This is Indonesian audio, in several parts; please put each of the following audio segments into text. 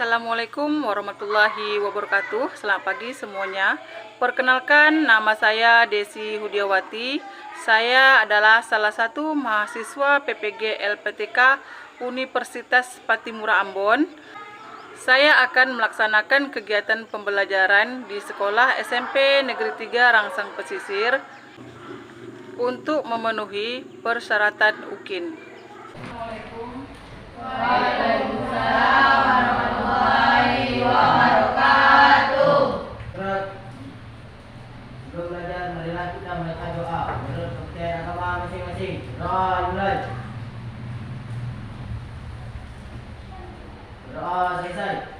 Assalamualaikum warahmatullahi wabarakatuh. Selamat pagi semuanya. Perkenalkan, nama saya Desi Hudiawati. Saya adalah salah satu mahasiswa PPG LPTK Universitas Patimura Ambon. Saya akan melaksanakan kegiatan pembelajaran di Sekolah SMP Negeri 3 Rangsang Pesisir untuk memenuhi persyaratan UKIN. Assalamualaikum. Waalaikumsalam warahmatullahi wabarakatuh. Sebelum belajar, marilah kita membaca doa menurut kepercayaan agama masing-masing. Doa mulai. Doa selesai.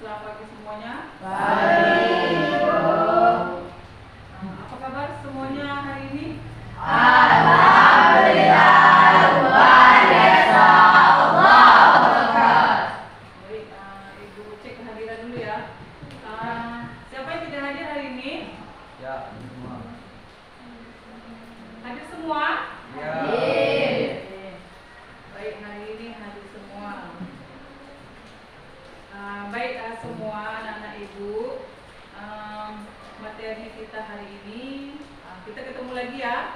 Selamat pagi semuanya. Baik. Apa kabar semuanya hari ini? Alhamdulillah, luar biasa. Allahu Akbar. Baik, Ibu cek kehadiran dulu ya. Siapa yang tidak hadir hari ini? Ya, semua. Hadir semua? Ya. Oke. Baik, hari ini hadir semua. Baik semua anak-anak ibu, materi kita hari ini kita ketemu lagi ya.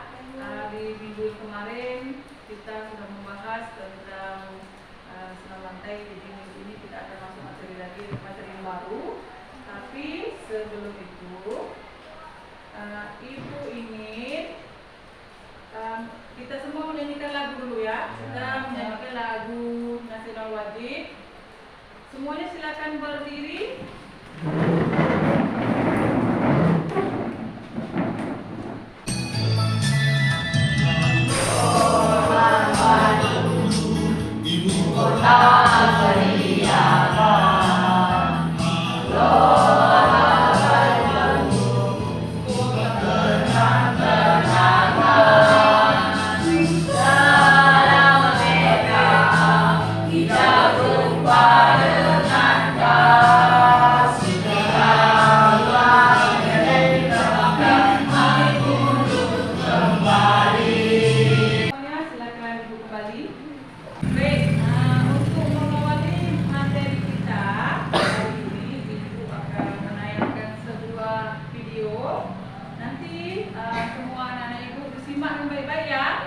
Di minggu kemarin kita sudah membahas tentang senam lantai, jadi minggu ini kita akan masuk materi lagi, materi yang baru. Tapi sebelum itu ibu ingin kita semua menyanyikan lagu dulu ya. Kita menyanyikan lagu nasional wajib. Semuanya silakan berdiri. Semua anak-anak ibu disimak dengan baik-baik ya.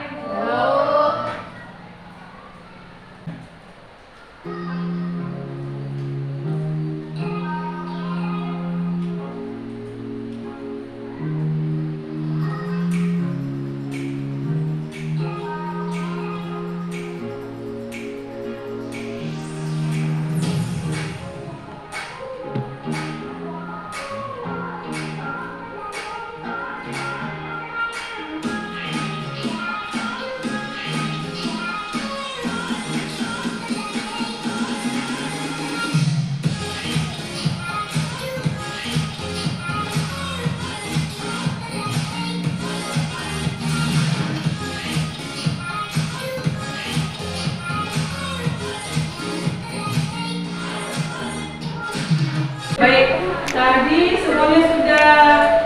Baik, tadi semuanya sudah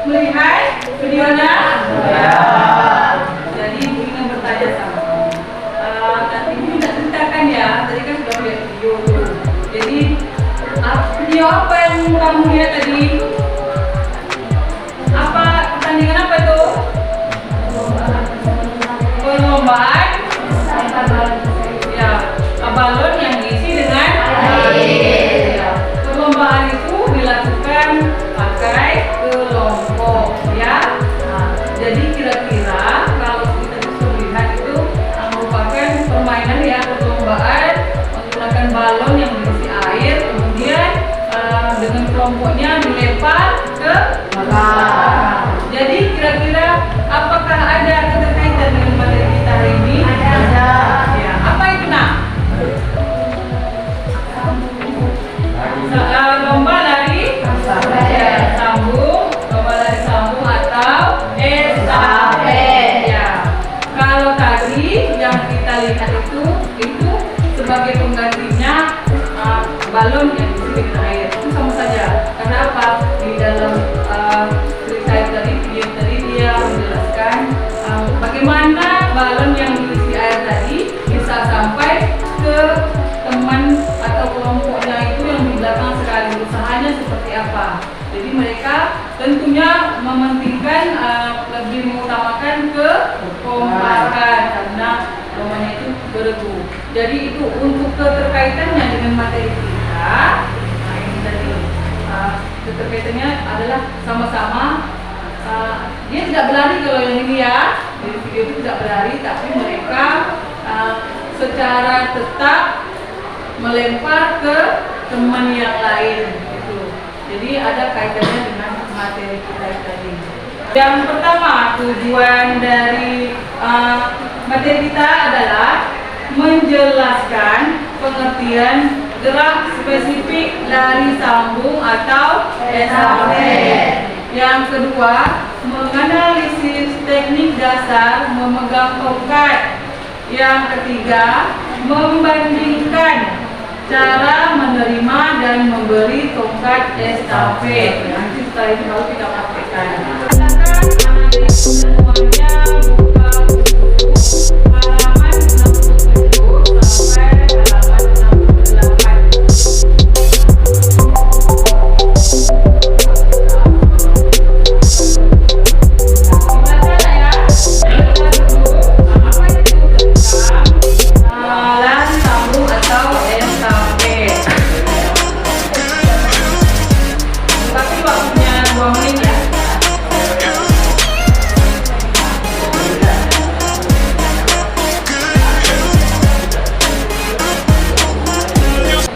melihat videonya? Ya. Jadi ingin bertanya sama nanti ini tidak ceritakan ya, tadi kan sudah lihat video tuh. Jadi video apa yang kamu lihat tadi? Apa pertandingan apa itu? Perlombaan? Ya, balon yang diisi dengan air. Ya. Perlombaan itu dilakukan pakai kelompok ya. Jadi kira-kira bongkarkan karena namanya itu beregu. Jadi itu untuk keterkaitannya dengan materi kita. Nah ini tadi keterkaitannya adalah sama-sama dia tidak berlari kalau yang ini ya. Di video itu tidak berlari, tapi mereka secara tetap melempar ke teman yang lain gitu. Jadi ada kaitannya dengan materi kita tadi. Yang pertama, tujuan dari materi kita adalah menjelaskan pengertian gerak spesifik lari sambung atau estafet. Yang kedua, menganalisis teknik dasar memegang tongkat. Yang ketiga, membandingkan cara menerima dan memberi tongkat estafet. Nanti setelah ini baru kita praktekkan. Semuanya buka buku halaman 67 sampai halaman 68.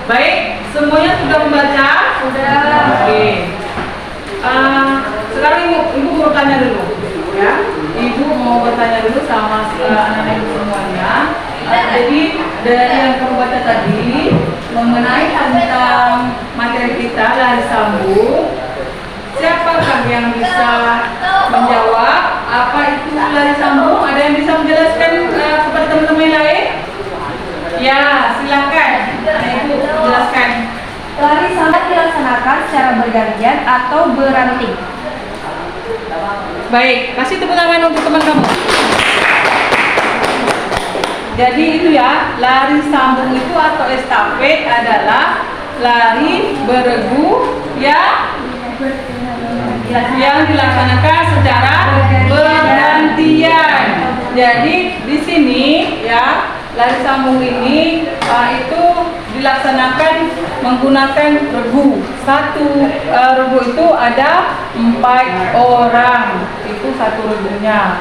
Baik, semuanya sudah membaca? Sudah. Oke. Sekarang ibu mau bertanya dulu, ya. Ibu mau bertanya dulu sama anak-anak ibu semuanya. Jadi dari yang kamu baca tadi mengenai tentang materi kita lari sambung, siapakah yang bisa menjawab apa itu lari sambung? Ada yang bisa menjelaskan kepada teman-teman yang lain? Ya, silakan. Ibu jelaskan. Lari sambung dilaksanakan secara bergantian atau beranting. Baik, kasih tepuk tangan untuk teman kamu. Jadi itu ya, lari sambung itu atau estafet adalah lari beregu yang dilaksanakan secara bergantian. Jadi di sini ya, lari sambung ini itu dilaksanakan menggunakan regu. Satu regu itu ada 4 orang, itu satu regunya.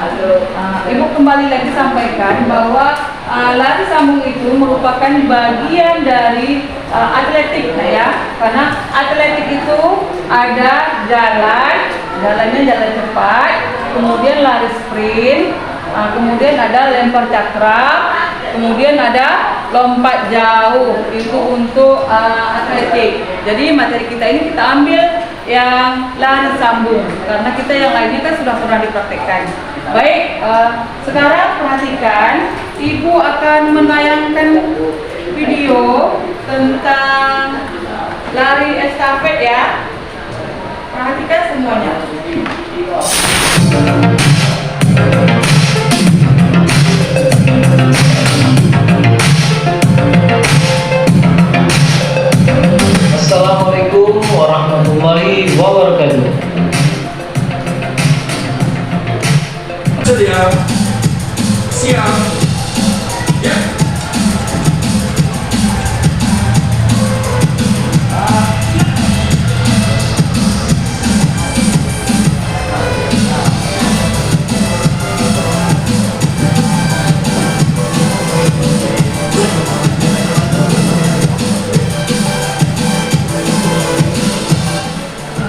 Ibu kembali lagi sampaikan bahwa lari sambung itu merupakan bagian dari atletik, ya. Karena atletik itu ada jalannya jalan cepat, kemudian lari sprint, kemudian ada lempar cakra, kemudian ada lompat jauh, itu untuk atletik. Jadi materi kita ini kita ambil yang lari sambung karena kita yang lainnya kan sudah pernah dipraktekkan. Baik, sekarang perhatikan, ibu akan menayangkan video tentang lari estafet ya. Perhatikan semuanya. Assalamualaikum warahmatullahi wabarakatuh. Sedia, siap, ya.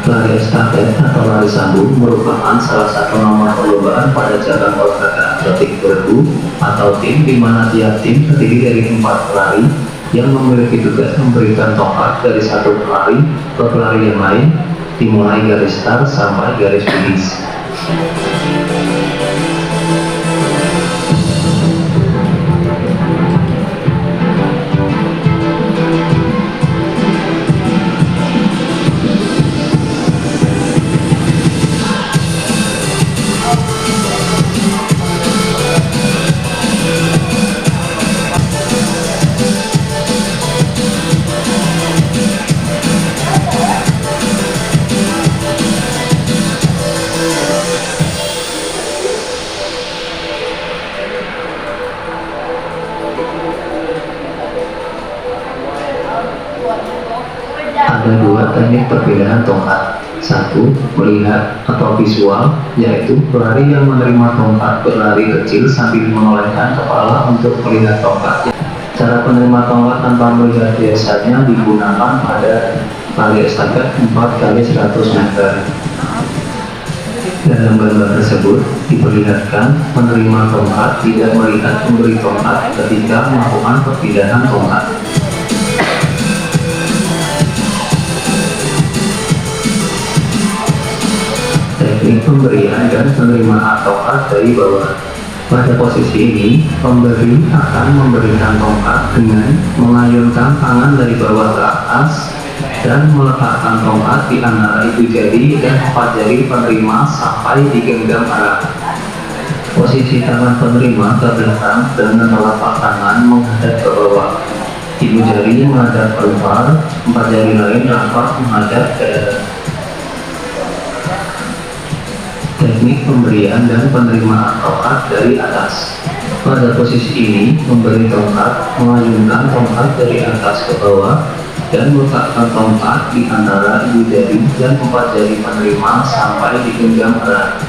Lari estafet atau lari sambung merupakan salah satu nomor perlombaan pada cabang olahraga atletik bergu atau tim, di mana tiap tim terdiri dari 4 pelari yang memiliki tugas memberikan tongkat dari satu pelari ke pelari yang lain, dimulai garis start sampai garis finish. Ada dua teknik perpindahan tongkat. Satu, melihat atau visual, yaitu pelari yang menerima tongkat berlari kecil sambil menolehkan kepala untuk melihat tongkat. Cara penerima tongkat tanpa melihat biasanya digunakan pada lari estafet 4x100 meter. Dalam gambar tersebut diperlihatkan penerima tongkat tidak melihat pemberi tongkat ketika melakukan perpindahan tongkat. Teknik pemberian dan penerimaan tongkat dari bawah. Pada posisi ini, pemberi akan memberikan tongkat dengan mengayunkan tangan dari bawah ke atas dan meletakkan tongkat di antara ibu jari dan 4 jari penerima sampai digenggam erat. Posisi tangan penerima ke belakang dengan telapak tangan menghadap ke bawah. Ibu jari menghadap keluar, 4 jari lain rapat menghadap ke dalam. Teknik pemberian dan penerimaan tongkat dari atas. Pada posisi ini, memberi tongkat mengayunkan tongkat dari atas ke bawah dan meletakkan tongkat di antara ibu jari dan 4 jari penerima sampai digenggam erat.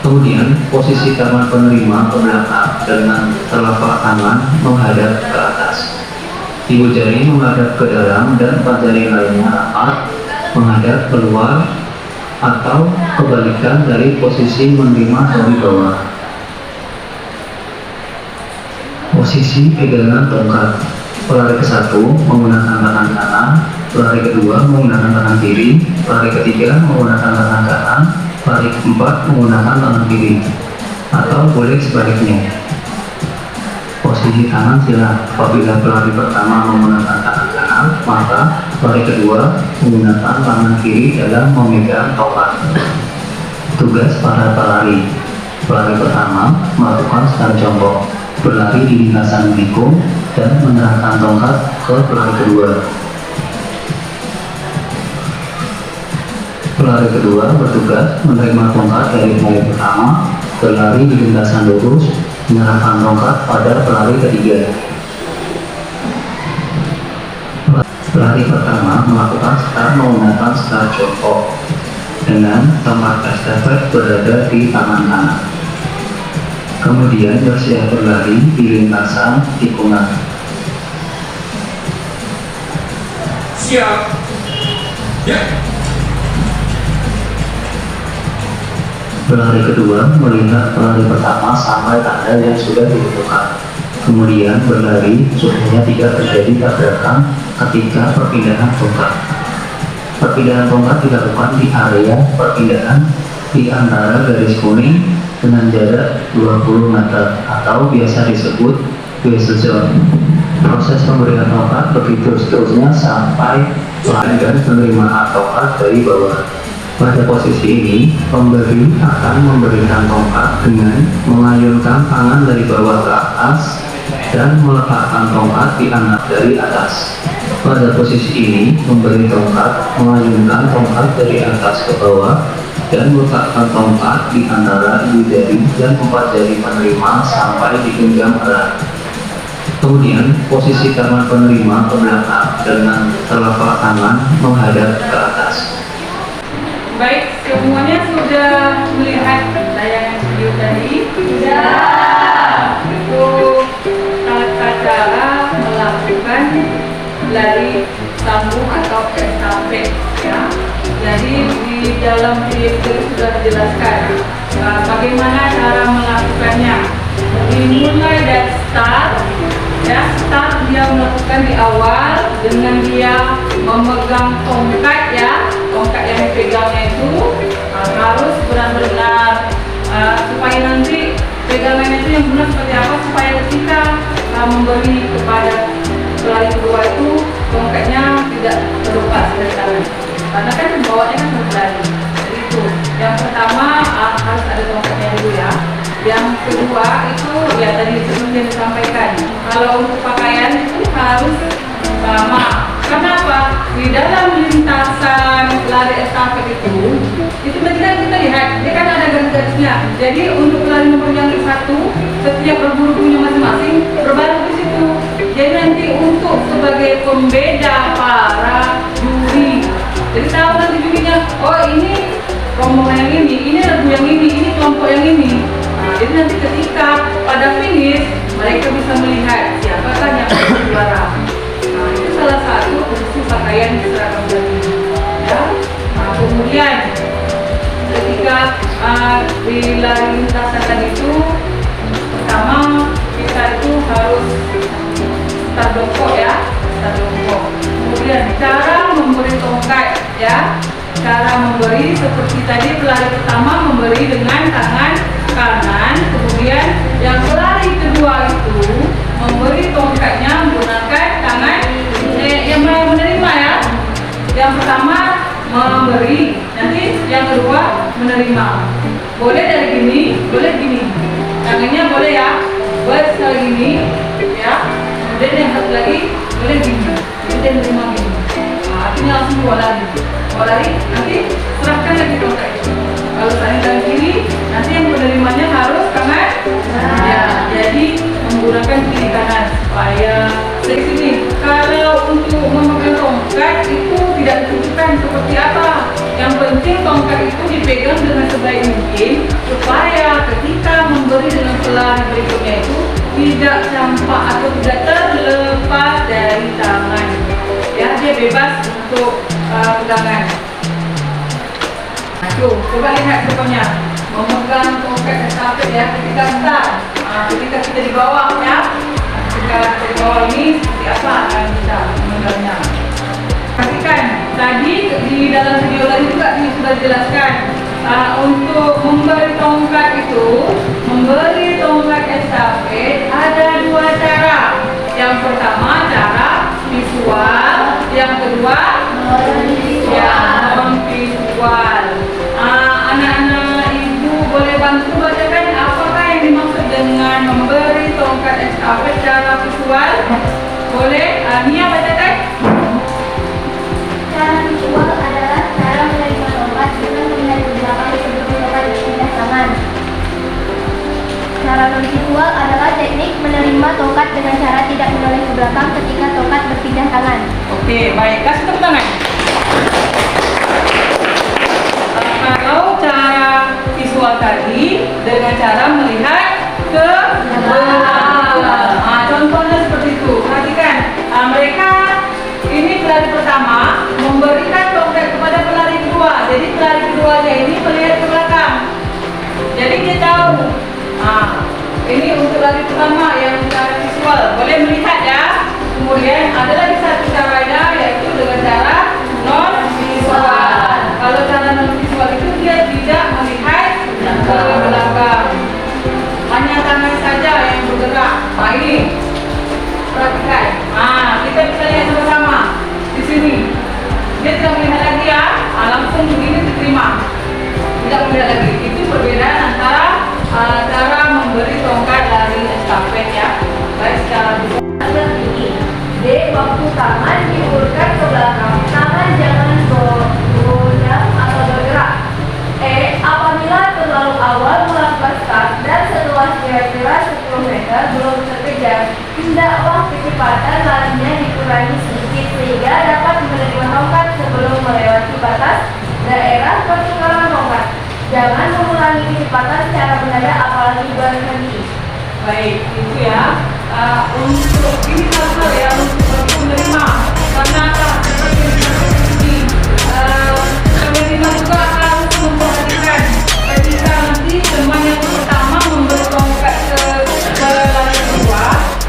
Kemudian, posisi tangan penerima ke belakang dengan telapak tangan menghadap ke atas. Ibu jari menghadap ke dalam dan 4 jari lainnya rapat menghadap keluar atau kebalikan dari posisi menerima dari bawah. Posisi pegangan tongkat. Pelari ke-1 menggunakan tangan kanan, pelari kedua menggunakan tangan kiri, pelari ketiga menggunakan tangan kanan, pelari keempat menggunakan tangan kiri, atau boleh sebaliknya. Posisi tangan silang. Apabila pelari pertama menggunakan tangan kanan, maka pelari kedua menggunakan tangan kiri dalam memegang tongkat. Tugas para pelari. Pelari pertama melakukan stand jongkok, berlari di lintasan menikung dan menyerahkan tongkat ke pelari kedua. Pelari kedua bertugas menerima tongkat dari pelari pertama, berlari di lintasan lurus, menyerahkan tongkat pada pelari ketiga. Pelari pertama melakukan start menggunakan start jongkok dengan tongkat estafet berada di tangan kanan. Kemudian bersiap berlari di lintasan tikungan. Siap. Ya. Pelari kedua melihat pelari pertama sampai tanda yang sudah ditentukan. Kemudian berlari supaya tidak terjadi tabrakan ketika perpindahan tongkat. Perpindahan tongkat dilakukan di area perpindahan di antara garis kuning dengan jarak 20 meter atau biasa disebut whistle zone. Proses pemberian tongkat begitu seterusnya sampai pelari dan penerimaan tongkat dari bawah. Pada posisi ini, pemberi akan memberikan tongkat dengan mengayunkan tangan dari bawah ke atas dan meletakkan tongkat di anak dari atas. Pada posisi ini, pemberi tongkat mengayunkan tongkat dari atas ke bawah dan meletakkan tongkat di antara ibu jari dan 4 jari penerima sampai digenggam erat. Kemudian, posisi tangan penerima ke belakang dengan telapak tangan menghadap ke atas. Baik, semuanya sudah melihat tayangan video tadi? Sudah. Itu tata cara melakukan lari sambung atau estafet ya. Jadi di dalam video itu sudah dijelaskan bagaimana cara melakukannya. Dimulai dari start ya, start dia melakukan di awal dengan dia memegang tongkat ya. Tongkat yang dipegangnya itu harus benar-benar supaya nanti pegangannya itu yang benar seperti apa, supaya ketika memberi kepada pelari kedua itu tongkatnya tidak terlepas dari tangan, karena kan bawahnya kan berlari. Jadi itu yang pertama harus ada tongkatnya dulu ya. Yang kedua itu ya tadi seperti yang disampaikan, kalau untuk pakaian itu harus sama. Kenapa? Di dalam lintasan lari estafet itu benar kita lihat, dia kan ada garis-garisnya. Jadi untuk lari nomor yang ke-1, setiap berburu-burunya masing-masing berbaru di situ. Jadi nanti untuk sebagai pembeda para juri jadi nanti ketika pada finish mereka bisa melihat siapakah yang menjadi juara. Nah, itu salah satu fungsi pakaian seragam gaji. Ya. Nah, kemudian ketika di lari lintasan itu, pertama kita itu harus start jongkok ya, start jongkok. Kemudian cara memberi tongkat ya, cara memberi seperti tadi pelari pertama memberi dengan tangan kanan, kemudian yang pelari kedua itu memberi tongkatnya menggunakan tangan yang menerima ya. Yang pertama memberi, nanti yang kedua menerima. Boleh dari gini, boleh gini. Tangannya boleh ya, buat sekali gini ya. Kemudian yang satu lagi boleh gini, kemudian menerima gini. Nah, artinya langsung bawa lari, nanti serahkan lagi tongkat itu. Kalau tangan tangan kiri, nanti yang menerimanya harus tangan ya. Jadi menggunakan kiri kanan supaya dari sini. Kalau untuk memegang tongkat itu tidak ditentukan seperti apa. Yang penting tongkat itu dipegang dengan sebaik mungkin supaya ketika memberi dengan pelari berikutnya itu tidak campak atau tidak terlepas dari tangan. Ya, dia bebas untuk pegangan. Nah, tuh, coba lihat contohnya memegang tongkat estafet ya ketika start. Ketika kita di bawah ya, ketika kita di bawah ini seperti apa akan kita memegangnya. Perhatikan, tadi di dalam video tadi juga ini sudah dijelaskan untuk memberi tongkat itu, memberi tongkat estafet ada dua cara. Yang pertama cara visual, yang kedua non visual. Anak-anak ibu boleh bantu bacakan apakah yang dimaksud dengan memberi tongkat estafet secara visual? Boleh? Nia bacakan. Cara visual adalah cara menerima tongkat dengan melihat ke belakang sebelum tongkat berpindah tangan. Cara non visual adalah teknik menerima tongkat dengan cara tidak menoleh ke belakang ketika tongkat berpindah tangan. Oke, baik. Kasih tepuk tangan. Kalau cara visual tadi dengan cara melihat ke belakang. Contohnya seperti itu. Perhatikan, mereka ini pelari pertama memberikan tongkat kepada pelari kedua. Jadi pelari keduanya ini melihat ke belakang. Jadi dia tahu. Ini untuk lari pertama yang cara visual. Boleh melihat ya. Kemudian ada lagi satu caranya yaitu dengan cara non visual. Kalau cara non visual itu dia tidak melihat ke belakang. Hanya tangan saja yang bergerak. Nah ini perhatikan. Kita bisa lihat sama-sama di sini. Dia tidak melihat lagi ya. Langsung begini diterima. Tidak melihat lagi. Itu perbedaan antara cara memberi tongkat lari estafet ya. Baik secara visual. D. Waktu tangan diulurkan ke belakang, tangan jangan goyang atau bergerak. E. Apabila terlalu awal melakukan start dan setelah kira-kira 10 meter belum terkejar, hendaklah kecepatan larinya dikurangi sedikit sehingga dapat menerima tongkat sebelum melewati batas daerah pertukaran tongkat. Jangan mengulangi kecepatan secara mendadak apalagi berhenti. Baik, itu ya. Untuk ini hal-hal ya untuk bagi penerima. Karena seperti ini penerima juga harus memperhatikan ketika nanti teman yang pertama memberi tongkat ke pelari kedua.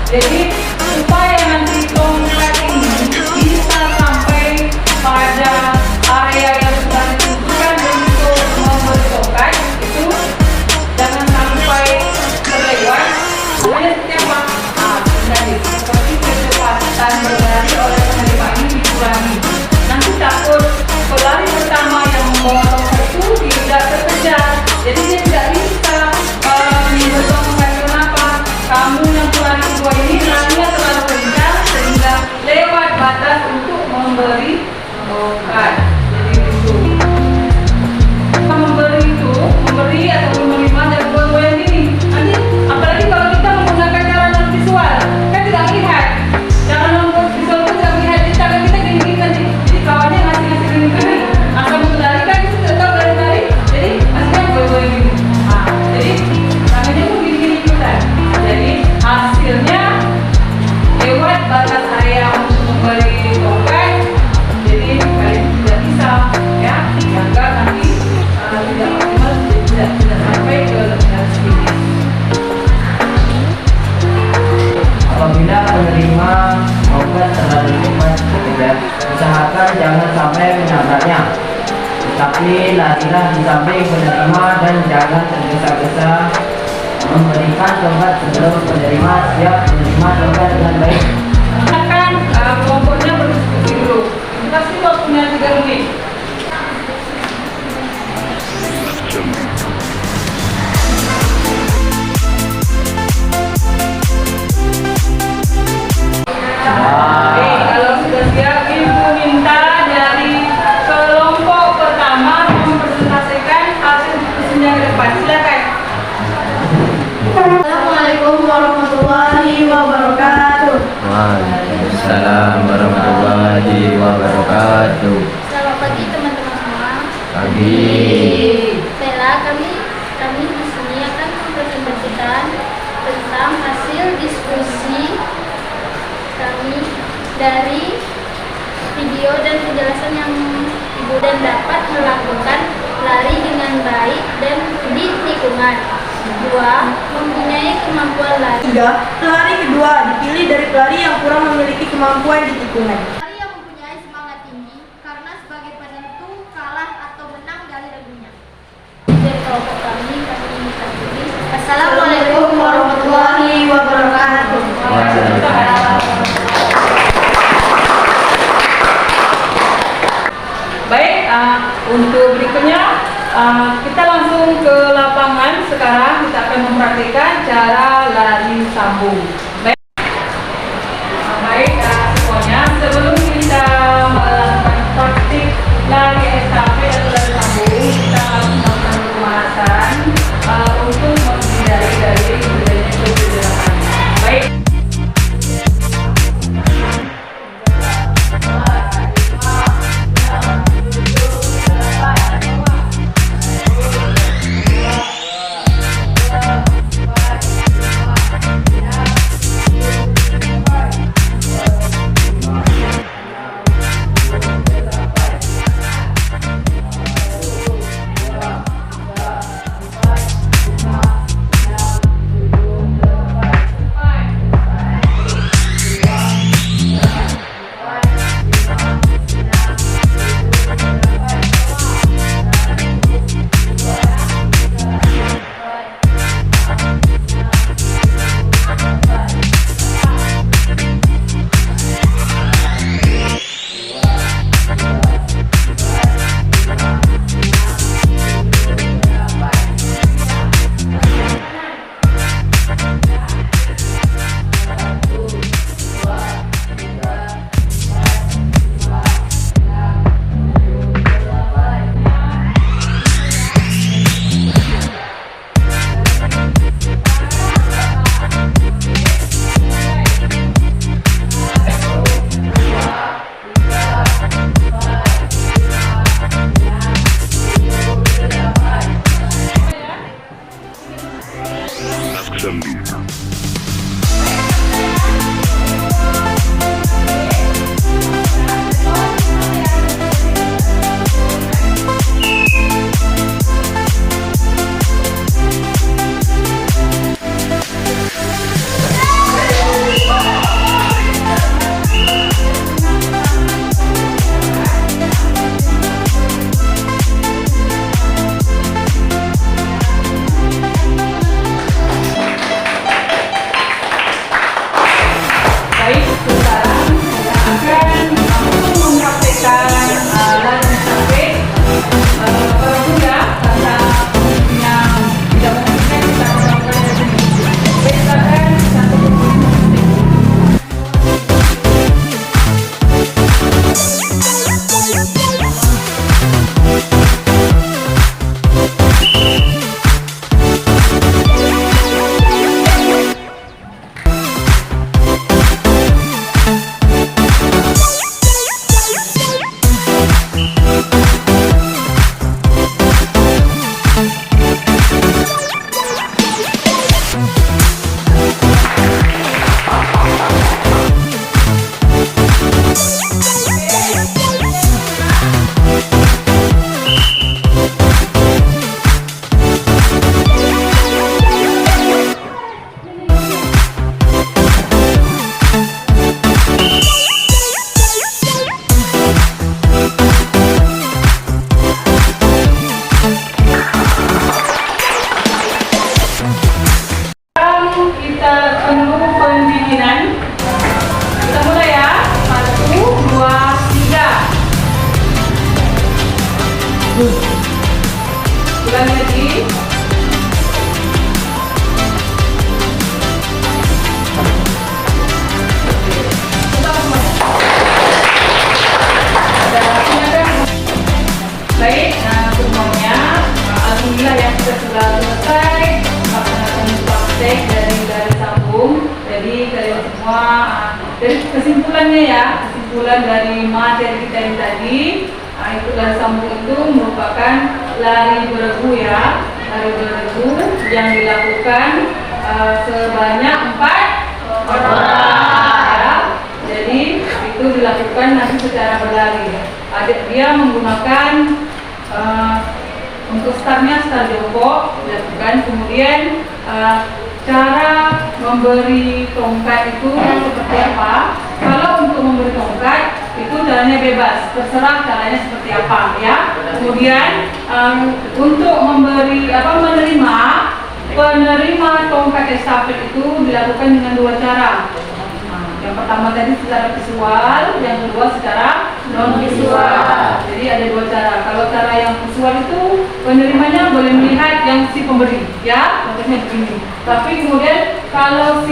Jadi supaya nanti tongkat ini bisa sampai pada area yang sudah ditentukan untuk memberi tongkat itu jangan sampai terlewat. Hanya setiap seperti kecepatan berlari oleh penerima ini dikurangi. Nanti takut pelari pertama yang membawa Jadi larilah di samping penerima dan jangan tergesa-gesa memberikan tongkat sebelum penerima siap menerima tongkat dengan baik. Silakan kelompoknya berdiskusi dulu. Kita kasih waktunya 3 menit. Oke, kalau sudah siap, Ibu minta dari kelompok pertama mempresentasikan hasil diskusinya ke depan. Silakan. Assalamualaikum warahmatullahi wabarakatuh. Waalaikumsalam warahmatullahi wabarakatuh. Selamat pagi teman-teman semua. Pagi. Baiklah, kami di sini akan mempresentasikan tentang hasil diskusi kami dari video dan penjelasan yang Ibu dan dapat melakukan lari dengan baik dan di tikungan. 2. Mempunyai kemampuan lari. 3. Pelari kedua dipilih dari pelari yang kurang memiliki kemampuan di tikungan. Pelari yang mempunyai semangat tinggi karena sebagai penentu kalah atau menang dari lagunya. Dari kelompok kami minta tulis. Assalamualaikum warahmatullahi wabarakatuh. Baik, untuk berikutnya kita langsung ke lapangan. Sekarang kita akan mempraktikkan cara lari sambung. Baik, semuanya, sebelum kita melakukan praktik lari estafet atau lari sambung, kita harus melakukan pemanasan untuk menghindari dari terjadinya kecederaan. Baik. tali sambung. Jadi kalian semua dari kesimpulannya ya, kesimpulan dari materi kita yang tadi, itu tali sambung itu merupakan lari beregu ya, lari beregu yang dilakukan sebanyak 4 orang ya. Jadi itu dilakukan nanti secara berlari. Dia menggunakan untuk startnya start jongkok dilakukan, kemudian cara memberi tongkat itu seperti apa. Kalau untuk memberi tongkat itu caranya bebas, terserah caranya seperti apa ya. Kemudian untuk memberi penerima tongkat estafet itu dilakukan dengan 2 cara. Yang pertama tadi secara visual, yang kedua secara non visual. Jadi ada 2 cara. Kalau cara yang visual itu penerimanya boleh melihat yang si pemberi, ya, contohnya begini. Tapi kemudian kalau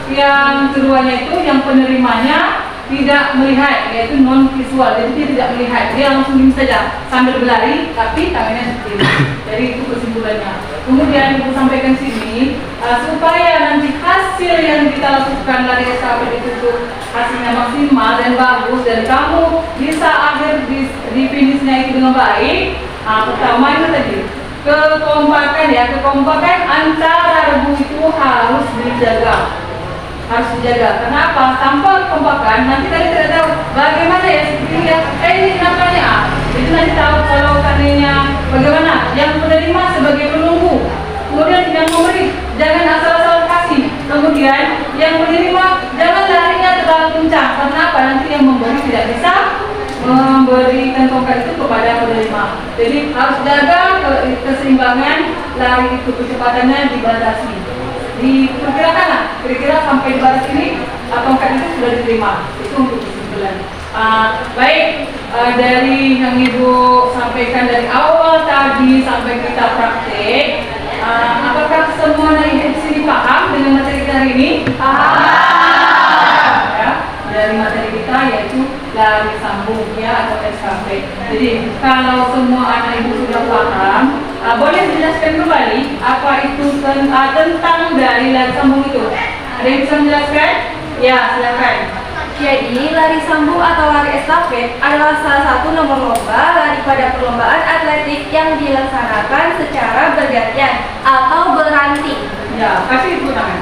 yang keduanya itu yang penerimanya tidak melihat, yaitu non visual. Jadi dia tidak melihat, dia langsung diam saja sambil berlari, tapi tangannya seperti ini. Jadi itu kesimpulannya. Kemudian ibu sampaikan sini supaya nanti hasil yang kita lakukan lari estafet itu hasilnya maksimal dan bagus dan kamu bisa akhir di finishnya itu dengan baik. Pertama itu tadi kekompakan antara regu itu harus dijaga. Kenapa? Tanpa kekompakan nanti kalian tidak tahu bagaimana ya sepertinya. Ini kenapanya? Itu nanti tahu kalau tadinya bagaimana. Yang menerima sebagai penunggu, kemudian yang memberi jangan asal-asal kasih. Kemudian yang menerima jangan larinya terlalu kencang. Kenapa? Nanti yang memberi tidak bisa memberikan tongkat itu kepada penerima. Jadi harus jaga keseimbangan lari itu, kecepatannya dibatasi. Diperkirakan kira-kira sampai di batas ini tongkat itu sudah diterima. Itu untuk kesimpulan. Baik, dari yang ibu sampaikan dari awal tadi sampai kita praktek, apakah semua dari di sini paham dengan materi kita hari ini? Paham. Ya, dari materi kita yaitu lari sambung ya atau estafet. Jadi kalau semua anak ibu sudah paham, boleh dijelaskan kembali apa itu tentang dari lari sambung itu? Ada yang bisa menjelaskan? Ya, silakan. Jadi, lari sambung atau lari estafet adalah salah satu nomor lomba lari pada perlombaan atletik yang dilaksanakan secara bergantian atau berhenti. Ya, kasih tepuk tangan.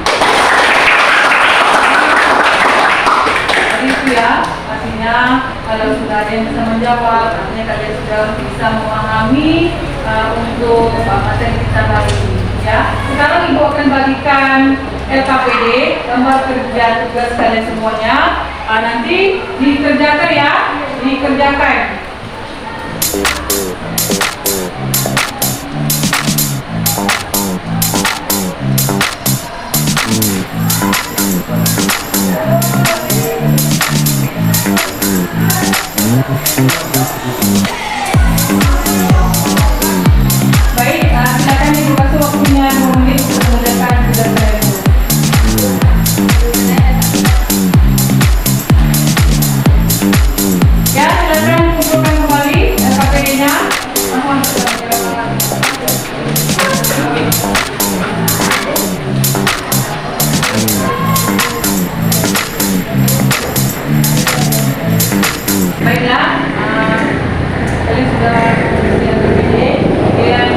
Jadi itu ya, pastinya kalau sudah ada yang bisa menjawab, artinya kalian sudah bisa memahami untuk materi kita hari ini. Ya, sekarang ibu akan bagikan LKPD, gambar kerja tugas kalian semuanya. Nanti dikerjakan ya, dikerjakan. Baik, silakan ibu kasih waktunya 2 menit untuk mengerjakan tugas kalian. Ya, silakan kumpulkan kembali LKPD-nya. Baiklah, kalian sudah di LKPD. Kemudian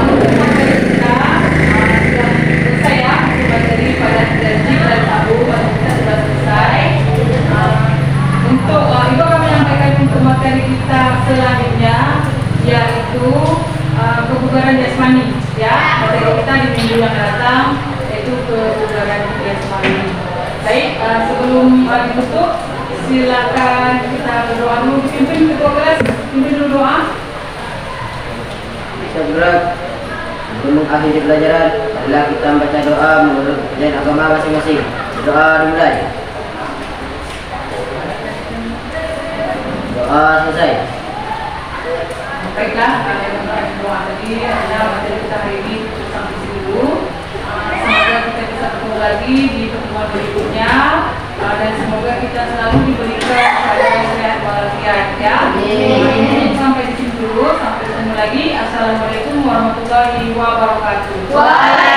untuk materi kita sudah selesai ya. Materi pada janji dan tabu kita sudah selesai. Untuk ibu akan menyampaikan untuk materi kita selanjutnya, yaitu kebugaran jasmani ya. Materi kita di minggu yang datang yaitu kebugaran jasmani. Baik, sebelum ditutup silakan kita berdoa dulu. Pimpin ketua kelas, pimpin dulu doa. Kita berdoa untuk mengakhiri pelajaran adalah kita membaca doa menurut ajaran agama masing-masing. Doa dimulai. Doa selesai. Baiklah, kalian membaca doa tadi adalah materi kita hari ini sampai sini dulu. Semoga kita bisa bertemu lagi di pertemuan berikutnya dan semoga kita selalu diberikan sehat walafiat ya. Sampai di sini dulu, sampai ketemu lagi. Assalamualaikum warahmatullahi wabarakatuh.